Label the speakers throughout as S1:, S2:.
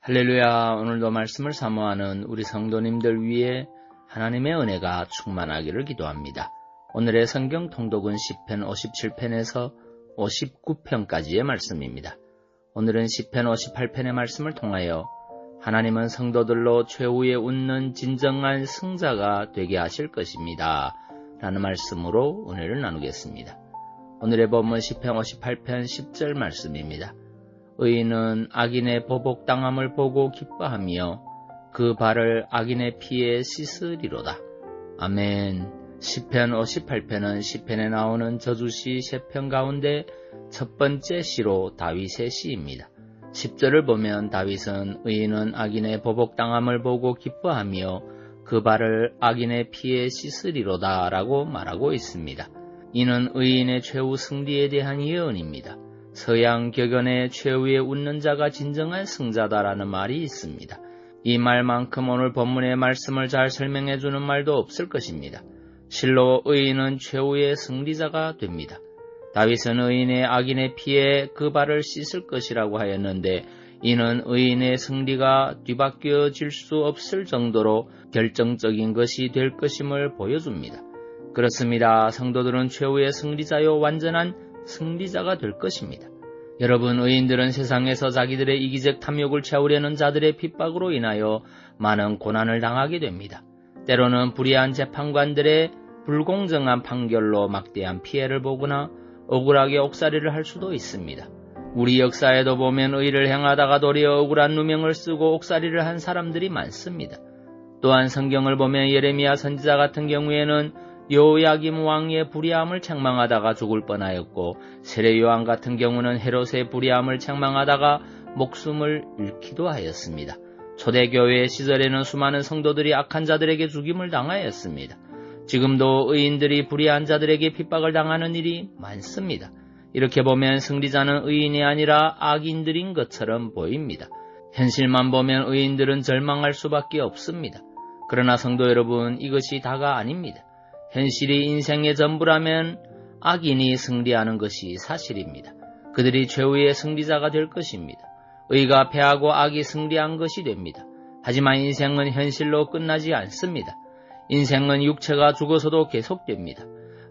S1: 할렐루야. 오늘도 말씀을 사모하는 우리 성도님들 위해 하나님의 은혜가 충만하기를 기도합니다. 오늘의 성경 통독은 시편 57편에서 59편까지의 말씀입니다. 오늘은 시편 58편의 말씀을 통하여 하나님은 성도들로 최후에 웃는 진정한 승자가 되게 하실 것입니다 라는 말씀으로 은혜를 나누겠습니다. 오늘의 본문 시편 58편 10절 말씀입니다. 의인은 악인의 보복당함을 보고 기뻐하며 그 발을 악인의 피에 씻으리로다. 아멘. 시편 58편은 시편에 나오는 저주시 3편 가운데 첫 번째 시로 다윗의 시입니다. 10절을 보면 다윗은 의인은 악인의 보복당함을 보고 기뻐하며 그 발을 악인의 피에 씻으리로다 라고 말하고 있습니다. 이는 의인의 최후 승리에 대한 예언입니다. 서양 격언에 최후에 웃는 자가 진정한 승자다라는 말이 있습니다. 이 말만큼 오늘 본문의 말씀을 잘 설명해주는 말도 없을 것입니다. 실로 의인은 최후의 승리자가 됩니다. 다윗은 의인의 악인의 피에 그 발을 씻을 것이라고 하였는데 이는 의인의 승리가 뒤바뀌어질 수 없을 정도로 결정적인 것이 될 것임을 보여줍니다. 그렇습니다. 성도들은 최후의 승리자요 완전한 승리자가 될 것입니다. 여러분, 의인들은 세상에서 자기들의 이기적 탐욕을 채우려는 자들의 핍박으로 인하여 많은 고난을 당하게 됩니다. 때로는 불의한 재판관들의 불공정한 판결로 막대한 피해를 보거나 억울하게 옥살이를 할 수도 있습니다. 우리 역사에도 보면 의를 행하다가 도리어 억울한 누명을 쓰고 옥살이를 한 사람들이 많습니다. 또한 성경을 보면 예레미야 선지자 같은 경우에는 여호야김 왕의 불의함을 책망하다가 죽을 뻔하였고 세례 요한 같은 경우는 헤롯의 불의함을 책망하다가 목숨을 잃기도 하였습니다. 초대교회 시절에는 수많은 성도들이 악한 자들에게 죽임을 당하였습니다. 지금도 의인들이 불의한 자들에게 핍박을 당하는 일이 많습니다. 이렇게 보면 승리자는 의인이 아니라 악인들인 것처럼 보입니다. 현실만 보면 의인들은 절망할 수밖에 없습니다. 그러나 성도 여러분, 이것이 다가 아닙니다. 현실이 인생의 전부라면 악인이 승리하는 것이 사실입니다. 그들이 최후의 승리자가 될 것입니다. 의가 패하고 악이 승리한 것이 됩니다. 하지만 인생은 현실로 끝나지 않습니다. 인생은 육체가 죽어서도 계속됩니다.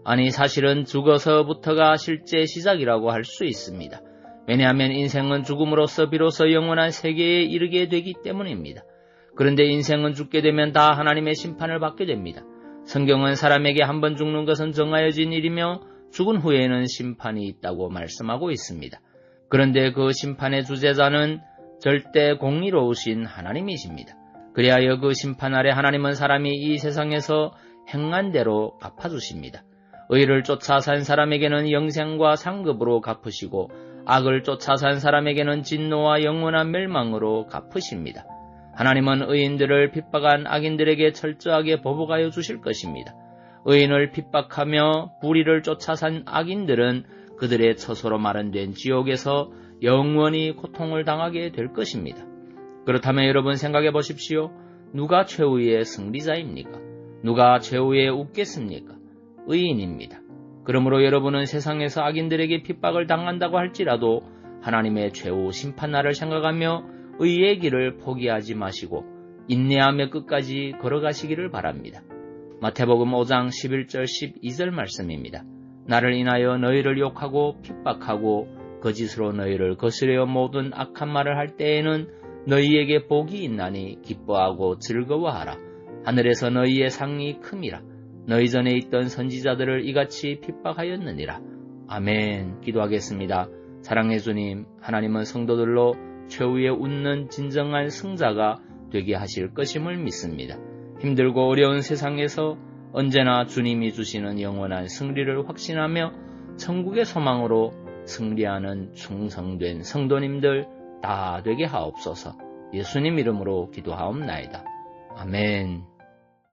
S1: 아니, 사실은 죽어서부터가 실제 시작이라고 할 수 있습니다. 왜냐하면 인생은 죽음으로써 비로소 영원한 세계에 이르게 되기 때문입니다. 그런데 인생은 죽게 되면 다 하나님의 심판을 받게 됩니다. 성경은 사람에게 한 번 죽는 것은 정하여진 일이며 죽은 후에는 심판이 있다고 말씀하고 있습니다. 그런데 그 심판의 주재자는 절대 공의로우신 하나님이십니다. 그리하여 그 심판 아래 하나님은 사람이 이 세상에서 행한 대로 갚아주십니다. 의를 쫓아 산 사람에게는 영생과 상급으로 갚으시고 악을 쫓아 산 사람에게는 진노와 영원한 멸망으로 갚으십니다. 하나님은 의인들을 핍박한 악인들에게 철저하게 보복하여 주실 것입니다. 의인을 핍박하며 불의를 쫓아 산 악인들은 그들의 처소로 마련된 지옥에서 영원히 고통을 당하게 될 것입니다. 그렇다면 여러분 생각해 보십시오. 누가 최후의 승리자입니까? 누가 최후에 웃겠습니까? 의인입니다. 그러므로 여러분은 세상에서 악인들에게 핍박을 당한다고 할지라도 하나님의 최후 심판날을 생각하며 의의 길을 포기하지 마시고 인내하며 끝까지 걸어가시기를 바랍니다. 마태복음 5장 11절 12절 말씀입니다. 나를 인하여 너희를 욕하고 핍박하고 거짓으로 너희를 거스려 모든 악한 말을 할 때에는 너희에게 복이 있나니 기뻐하고 즐거워하라. 하늘에서 너희의 상이 큼이라. 너희 전에 있던 선지자들을 이같이 핍박하였느니라. 아멘. 기도하겠습니다. 사랑해 주님, 하나님은 성도들로 최후에 웃는 진정한 승자가 되게 하실 것임을 믿습니다. 힘들고 어려운 세상에서 언제나 주님이 주시는 영원한 승리를 확신하며 천국의 소망으로 승리하는 충성된 성도님들 다 되게 하옵소서. 예수님 이름으로 기도하옵나이다. 아멘.